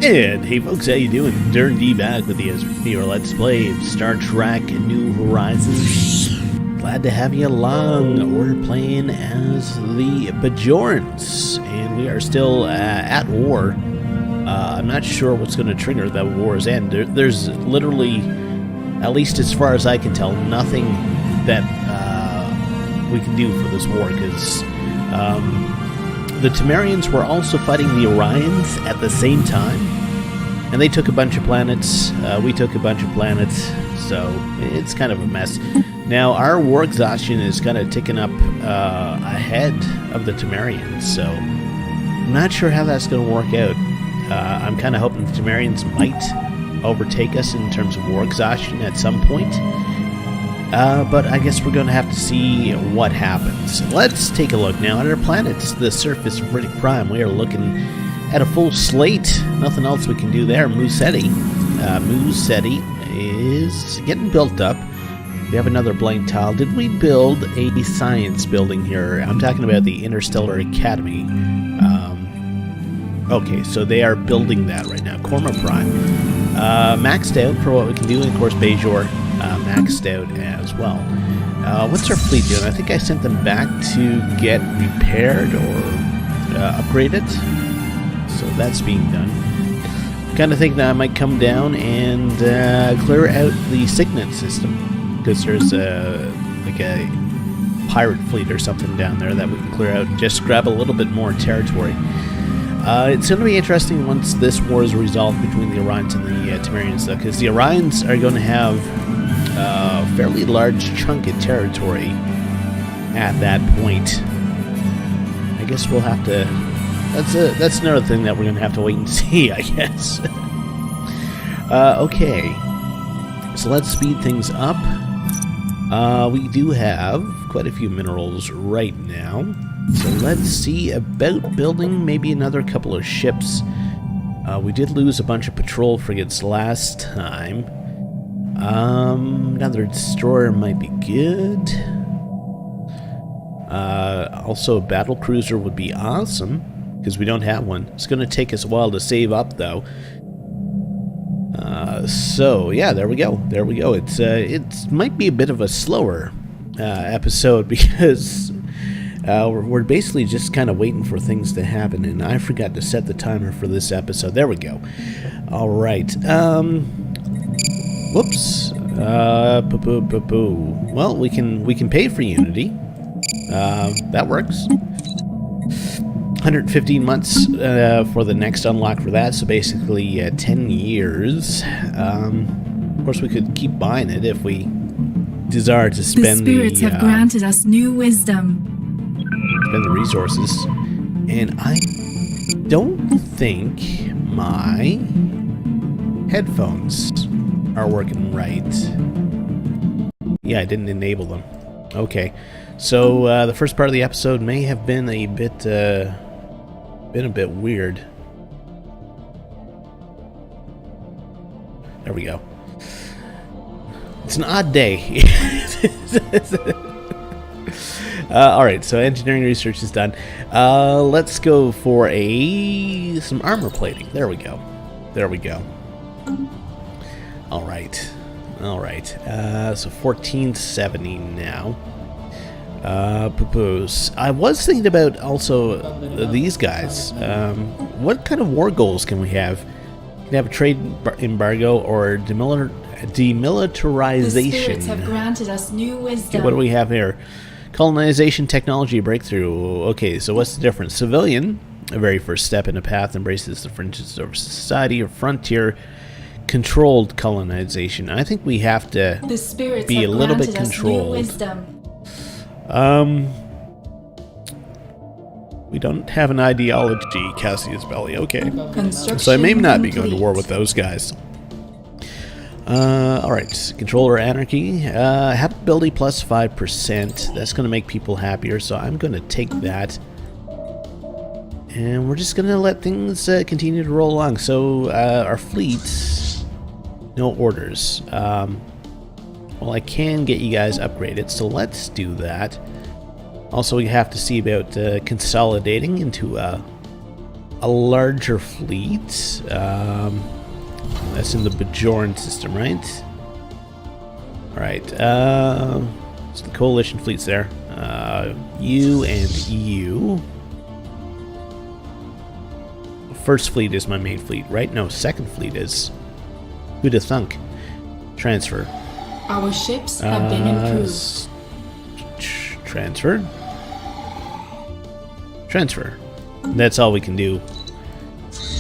And hey folks, how you doing? Durinde back with your Let's Play of Star Trek New Horizons. Glad to have you along. We're playing as the Bajorans, and we are still at war. I'm not sure what's going to trigger the war's end. There's literally, at least as far as I can tell, nothing that we can do for this war, because the Temerians were also fighting the Orions at the same time, and they took a bunch of planets, we took a bunch of planets, so it's kind of a mess. Now, our war exhaustion is kind of ticking up ahead of the Temerians, so I'm not sure how that's going to work out. I'm kind of hoping the Temerians might overtake us in terms of war exhaustion at some point. But I guess we're going to have to see what happens. Let's take a look now at our planets. The surface of Riddick Prime. We are looking at a full slate. Nothing else we can do there. Museti. Museti is getting built up. We have another blank tile. Did we build a science building here? I'm talking about the Interstellar Academy. Okay, so they are building that right now. Korma Prime. Maxed out for what we can do, and of course Bajor maxed out as well. What's our fleet doing? I think I sent them back to get repaired or upgraded, so that's being done. Kind of think that I might come down and clear out the Signet system, because there's like a pirate fleet or something down there that we can clear out and just grab a little bit more territory. It's going to be interesting once this war is resolved between the Orions and the Temerians, though, because the Orions are going to have a fairly large chunk of territory at that point. I guess we'll have to... That's another thing that we're going to have to wait and see, I guess. Okay. So let's speed things up. We do have quite a few minerals right now. So let's see about building maybe another couple of ships. We did lose a bunch of patrol frigates last time. Another destroyer might be good. Also a battle cruiser would be awesome, because we don't have one. It's going to take us a while to save up, though. So yeah, there we go. There we go. It might be a bit of a slower episode, because we're basically just kind of waiting for things to happen, and I forgot to set the timer for this episode. There we go. All right. Whoops. Well, we can pay for Unity. That works. 115 months for the next unlock for that, so basically 10 years. Of course, we could keep buying it if we desire to spend the spirits have granted us new wisdom. Spend the resources. And I don't think my headphones are working right. Yeah, I didn't enable them. Okay, so the first part of the episode may have been a bit weird. There we go. It's an odd day. Alright, so engineering research is done. Let's go for some armor plating. There we go. There we go. Alright. Alright. So 1470 now. I was thinking about also these guys. What kind of war goals can we have? Can we have a trade embargo or demilitarization? The spirits have granted us new wisdom. Okay, what do we have here? Colonization technology breakthrough. Okay, so what's the difference? Civilian, a very first step in a path, embraces the fringes of society or frontier. Controlled colonization. I think we have to be a little bit controlled. We don't have an ideology, Cassius Belli. Okay. So I may not be going to war with those guys. Alright, controller anarchy. Happability plus 5%. That's going to make people happier, so I'm going to take that. And we're just going to let things continue to roll along. So, our fleet, no orders. Well, I can get you guys upgraded, so let's do that. Also, we have to see about consolidating into a a larger fleet. That's in the Bajoran system, right? Alright, so the coalition fleet's there. You and you. First fleet is my main fleet, right? No, second fleet is. Who'da thunk? Transfer. Our ships have been improved. Transfer. Transfer. That's all we can do.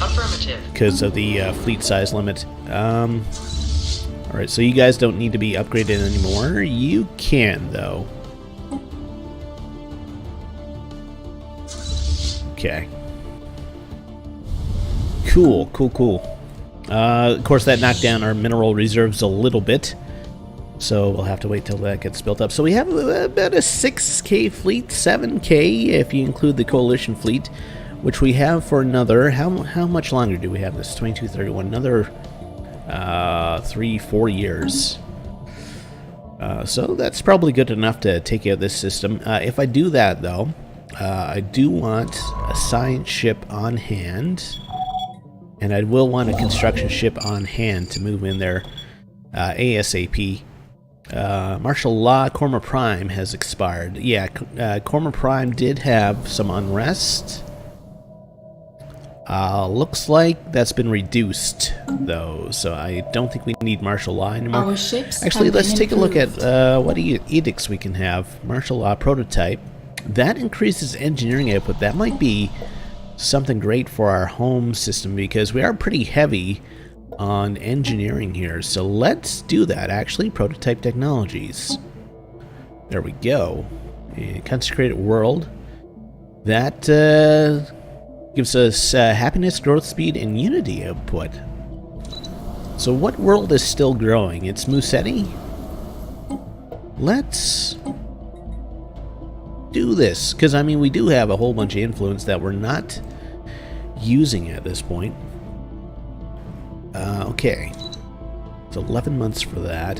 Affirmative. Because of the fleet size limit. Alright, so you guys don't need to be upgraded anymore. You can, though. Okay. Cool. Of course, that knocked down our mineral reserves a little bit. So we'll have to wait till that gets built up. So we have about a 6K fleet, 7K if you include the coalition fleet, which we have for another. How much longer do we have this? 2231, another 3-4 years. So that's probably good enough to take out this system. If I do that, though, I do want a science ship on hand, and I will want a construction ship on hand to move in there ASAP. Martial law, Corma Prime has expired. Yeah, Corma Prime did have some unrest. Looks like that's been reduced, though, so I don't think we need martial law anymore. Our ships Actually, have let's been take a look at improved. what edicts we can have. Martial law prototype. That increases engineering output. That might be something great for our home system, because we are pretty heavy on engineering here. So let's do that, actually. Prototype technologies. There we go. And consecrated world. That gives us happiness, growth speed, and unity output. So what world is still growing? It's Musetti? Let's do this, because I mean we do have a whole bunch of influence that we're not using at this point. Okay, it's 11 months for that.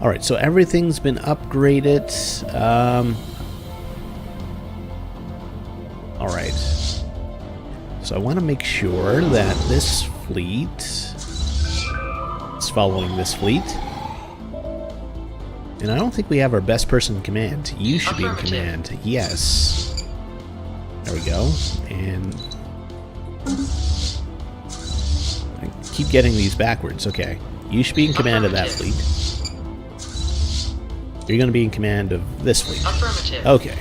Alright, so everything's been upgraded. Alright, so I want to make sure that this fleet is following this fleet. And I don't think we have our best person in command. You should be in command. Yes. There we go. And I keep getting these backwards. Okay. You should be in command of that fleet. You're going to be in command of this fleet. Affirmative. Okay.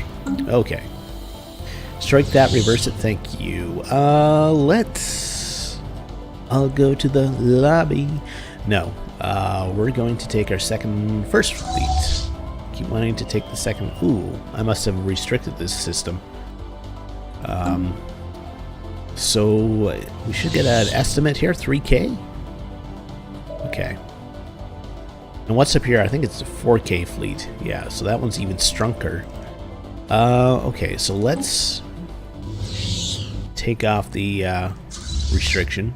Okay. Strike that, reverse it, thank you. I'll go to the lobby. No. We're going to take our first fleet. Keep wanting to take the second. Ooh, I must have restricted this system. So we should get an estimate here, 3K. Okay. And what's up here? I think it's a 4K fleet. Yeah, so that one's even strunker. Okay, so let's take off the restriction.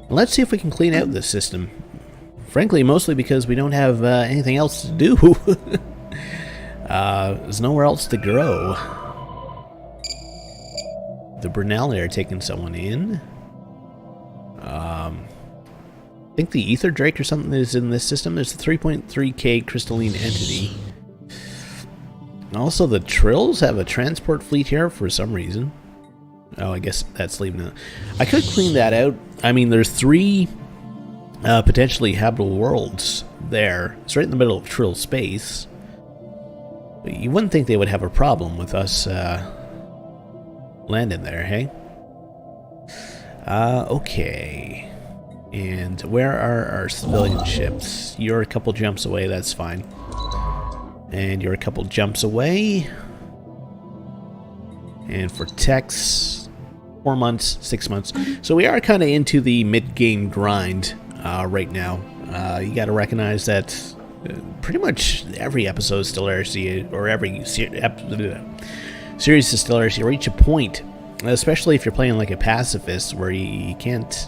Let's see if we can clean out this system. Frankly, mostly because we don't have anything else to do. There's nowhere else to grow. The Brunelli are taking someone in. I think the Ether Drake or something is in this system. There's a 3.3K crystalline entity. And also, the Trills have a transport fleet here for some reason. Oh, I guess that's leaving it. I could clean that out. I mean, there's 3 potentially habitable worlds there. It's right in the middle of Trill space. But you wouldn't think they would have a problem with us landing there, hey? Okay. And where are our civilian ships? You're a couple jumps away, that's fine. And you're a couple jumps away. And for techs, 4 months, 6 months. So we are kind of into the mid-game grind right now. You got to recognize that pretty much every episode of Stellaris, or every series of Stellaris, you reach a point, especially if you're playing like a pacifist, where you can't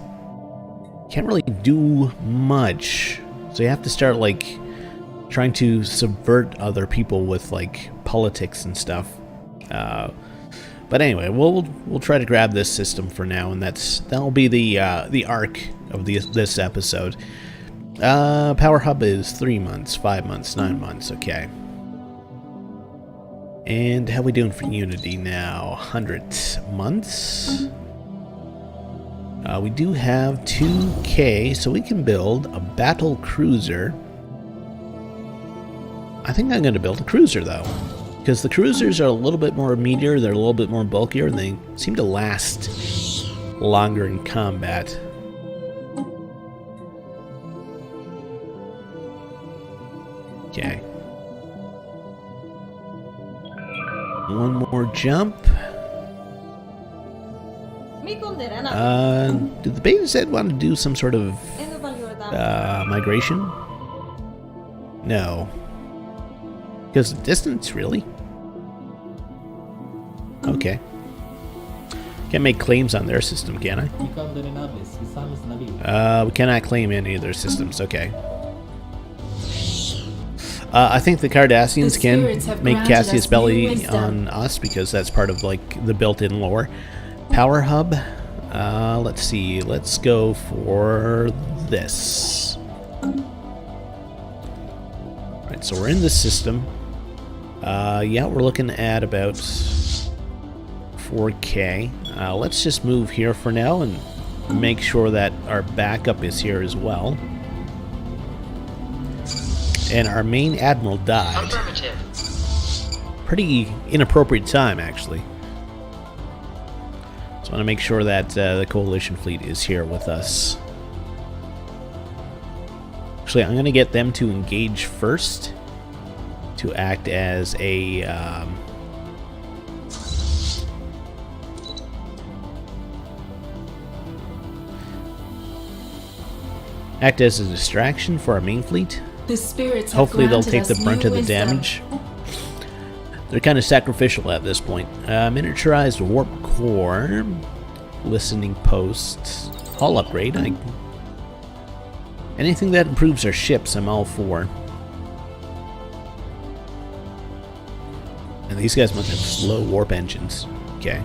really do much. So you have to start like trying to subvert other people with like politics and stuff. But anyway, we'll try to grab this system for now, and that'll be the arc of this episode. Power hub is 3 months, 5 months, 9 months. Okay. And how we doing for Unity now? 100 months. We do have 2K, so we can build a battle cruiser. I think I'm going to build a cruiser, though. Because the cruisers are a little bit more meatier, they're a little bit more bulkier, and they seem to last longer in combat. Okay. One more jump. Did the beta set want to do some sort of migration? No. Because of distance, really? Okay. Can't make claims on their system, can I? We cannot claim any of their systems, okay. I think the Cardassians can make Cassius Belli on us because that's part of like the built-in lore. Power hub. Let's see. Let's go for this. Alright, so we're in this system. Yeah, we're looking at about 4K. Let's just move here for now and make sure that our backup is here as well. And our main admiral died. Affirmative. Pretty inappropriate time, actually. So I want to make sure that the Coalition fleet is here with us. Actually, I'm going to get them to engage first to act as a distraction for our main fleet. The spirits have Hopefully they'll granted take the us brunt new of the wisdom. damage. They're kind of sacrificial at this point. Miniaturized warp core, listening posts, hull upgrade. Anything that improves our ships, I'm all for. And these guys must have slow warp engines. Okay.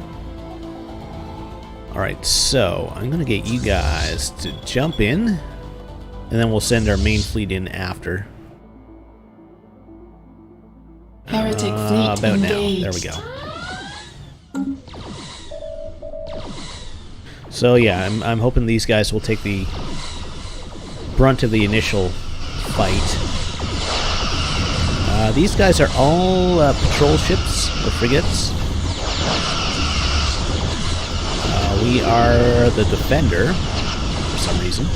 Alright, so I'm going to get you guys to jump in, and then we'll send our main fleet in after. Heretic fleet About engaged. now. There we go. So yeah, I'm hoping these guys will take the brunt of the initial fight. These guys are all patrol ships or frigates. We are the Defender for some reason.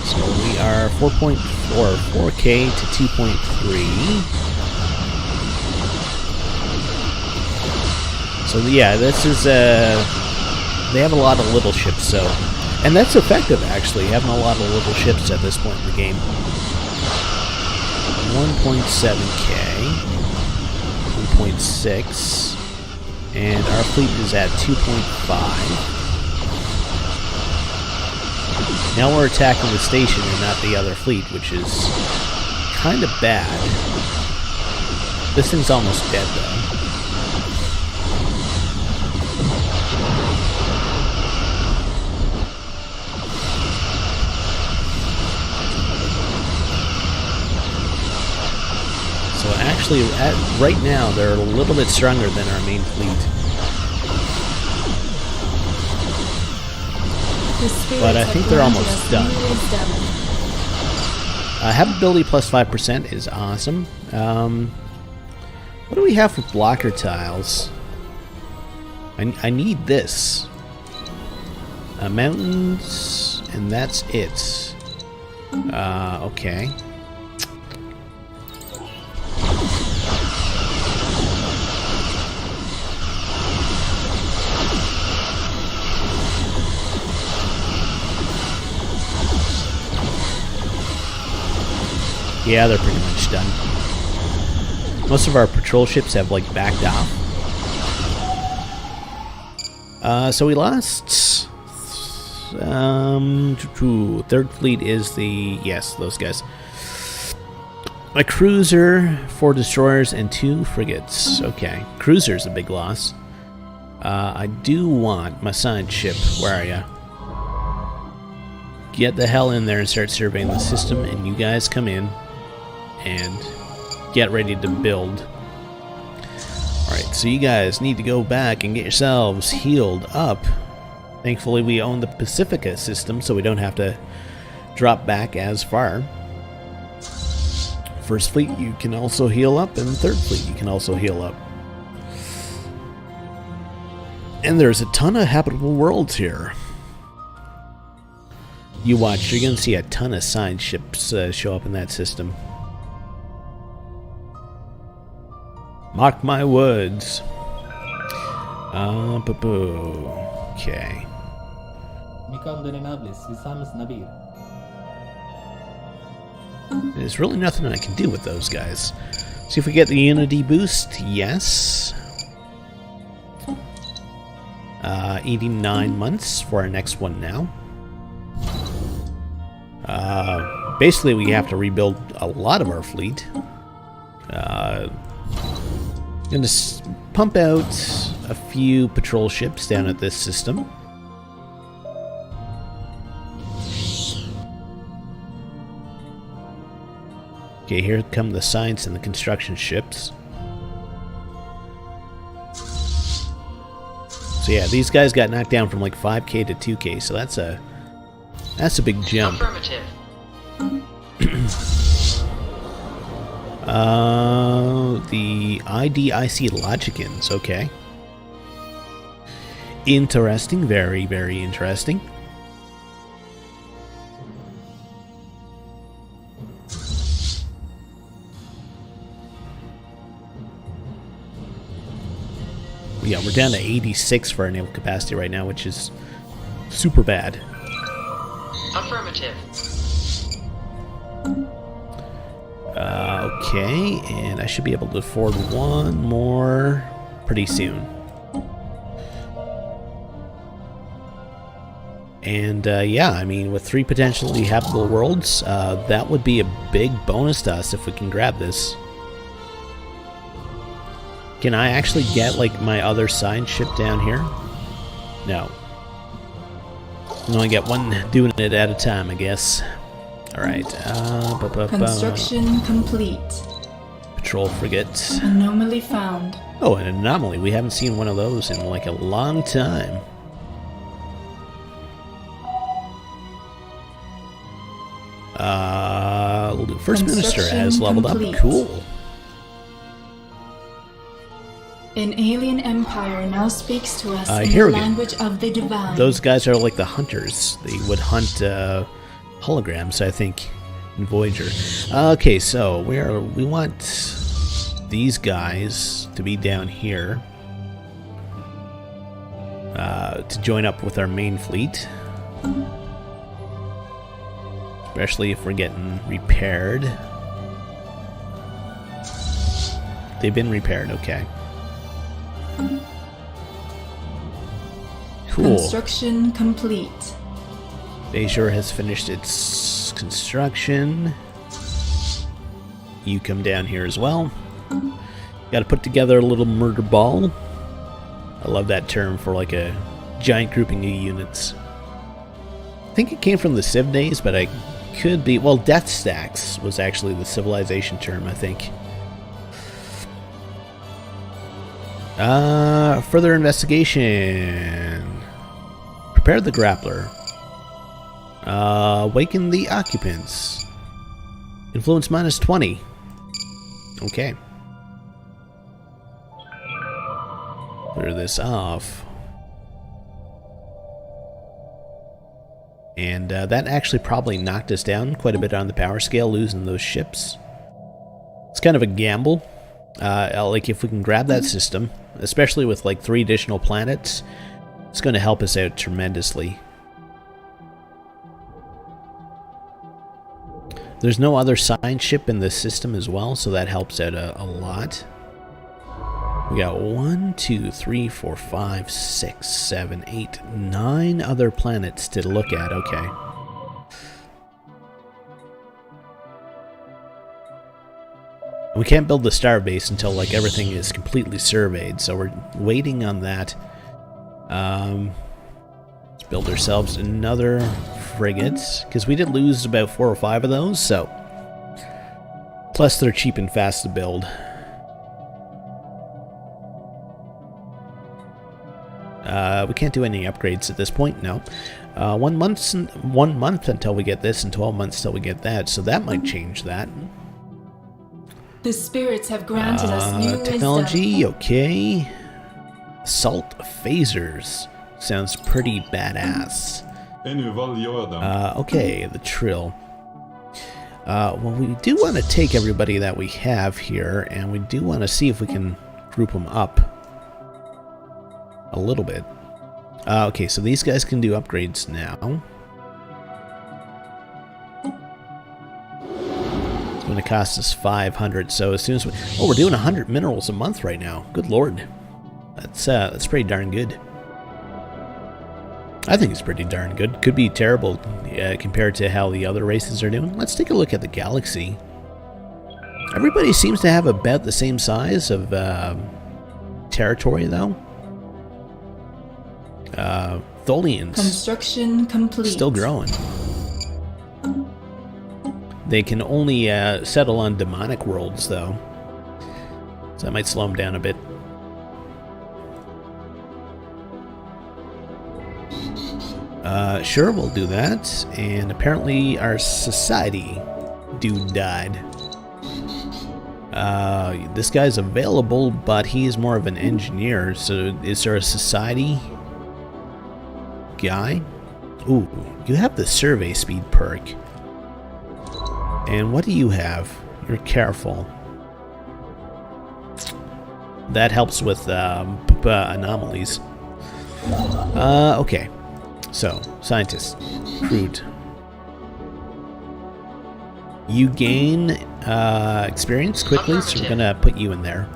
So we are 4K to 2.3. So yeah, this is they have a lot of little ships, so, and that's effective actually, having a lot of little ships at this point in the game. 1.7K, 1.6, and our fleet is at 2.5. Now we're attacking the station and not the other fleet, which is kind of bad. This thing's almost dead, though. So actually, right now, they're a little bit stronger than our main fleet. But I think they're almost done. Habitability plus 5% is awesome. What do we have for blocker tiles? I need this. Mountains, and that's it. Okay. Yeah, they're pretty much done. Most of our patrol ships have, like, backed off. So we lost... Third fleet is the... Yes, those guys. A cruiser, 4 destroyers, and 2 frigates. Okay, cruiser's a big loss. I do want my side ship. Where are ya? Get the hell in there and start surveying the system, and you guys come in and get ready to build. Alright, so you guys need to go back and get yourselves healed up. Thankfully, we own the Pacifica system, so we don't have to drop back as far. First Fleet, you can also heal up, and Third Fleet, you can also heal up. And there's a ton of habitable worlds here. You watch, you're going to see a ton of side ships show up in that system. Mark my words. Okay. There's really nothing I can do with those guys. See if we get the Unity boost. Yes. 89 months for our next one now. Basically, we have to rebuild a lot of our fleet. Gonna pump out a few patrol ships down at this system. Okay, here come the science and the construction ships. So yeah, these guys got knocked down from like 5k to 2k, so that's a big jump. Affirmative. The IDIC Logicans, okay. Interesting, very, very interesting. Yeah, we're down to 86 for our naval capacity right now, which is super bad. Affirmative. Okay, and I should be able to afford one more pretty soon. And yeah, I mean, with 3 potentially habitable worlds, that would be a big bonus to us if we can grab this. Can I actually get, like, my other side ship down here? No. I can only get one doing it at a time, I guess. Alright. Construction complete. Patrol frigate. Anomaly found. Oh, an anomaly. We haven't seen one of those in, like, a long time. First Minister has leveled up. Cool. An alien empire now speaks to us in here the we go. language of the divine. Those guys are like the hunters. They would hunt holograms, I think, in Voyager. Okay, so we want these guys to be down here to join up with our main fleet. Especially if we're getting repaired. They've been repaired, okay. Cool. Construction complete. Bajor has finished its construction. You come down here as well. Got to put together a little murder ball. I love that term for like a giant grouping of units. I think it came from the Civ days, but I could be... Well, Death Stacks was actually the civilization term, I think. Further investigation. Prepare the grappler. Awaken the occupants. Influence minus 20. Okay. Clear this off. And that actually probably knocked us down quite a bit on the power scale, losing those ships. It's kind of a gamble. Like if we can grab that system, especially with like 3 additional planets, it's going to help us out tremendously. There's no other science ship in the system as well, so that helps out a lot. We got 1, 2, 3, 4, 5, 6, 7, 8, 9 other planets to look at. Okay. We can't build the star base until like everything is completely surveyed, so we're waiting on that. Let's build ourselves another frigate, because we did lose about 4 or 5 of those, so... Plus they're cheap and fast to build. We can't do any upgrades at this point, no. 1 month until we get this, and 12 months until we get that, so that might change that. The spirits have granted us new technology, wisdom. okay. Assault phasers. Sounds pretty badass. Okay, the trill. Well, we do want to take everybody that we have here, and we do want to see if we can group them up a little bit. Okay, so these guys can do upgrades now. It's going to cost us 500, so as soon as we... Oh, we're doing 100 minerals a month right now. Good lord. That's pretty darn good. I think it's pretty darn good. Could be terrible compared to how the other races are doing. Let's take a look at the galaxy. Everybody seems to have about the same size of territory, though. Tholians. Construction complete. Still growing. They can only settle on demonic worlds, though. So that might slow them down a bit. Sure, we'll do that. And apparently our society dude died. This guy's available, but he's more of an engineer. So is there a society guy? Ooh, you have the survey speed perk. And what do you have? You're careful. That helps with anomalies. Okay. So, scientists, recruit. You gain experience quickly, so we're gonna put you in there.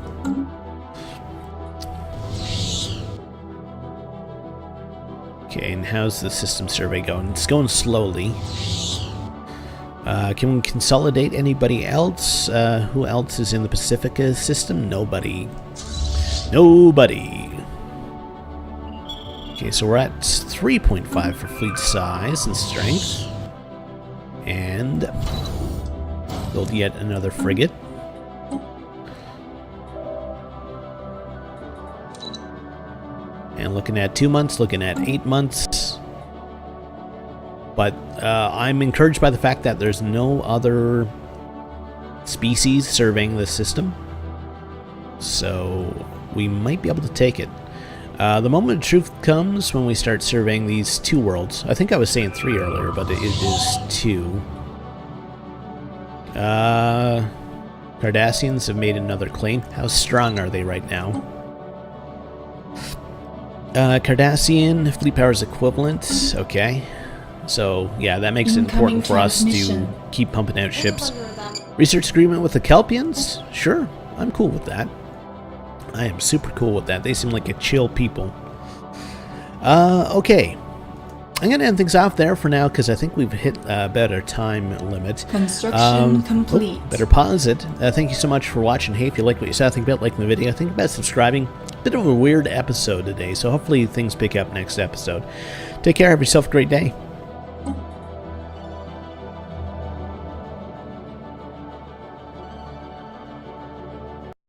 Okay, and how's the system survey going? It's going slowly. Can we consolidate anybody else? Who else is in the Pacifica system? Nobody. Nobody. Okay, so we're at 3.5 for fleet size and strength. And build yet another frigate. And looking at 2 months, looking at 8 months. But I'm encouraged by the fact that there's no other species surveying this system. So we might be able to take it. The moment of truth comes when we start surveying these 2 worlds. I think I was saying 3 earlier, but it is 2. Cardassians have made another claim. How strong are they right now? Cardassian fleet power is equivalent. Okay. So, yeah, that makes it important for us to keep pumping out ships. Research agreement with the Kelpians? Sure, I'm cool with that. I am super cool with that. They seem like a chill people. Okay. I'm going to end things off there for now because I think we've hit about our time limit. Construction complete. Better pause it. Thank you so much for watching. Hey, if you like what you saw, think about liking the video. Think about subscribing. Bit of a weird episode today, so hopefully things pick up next episode. Take care. Have yourself a great day.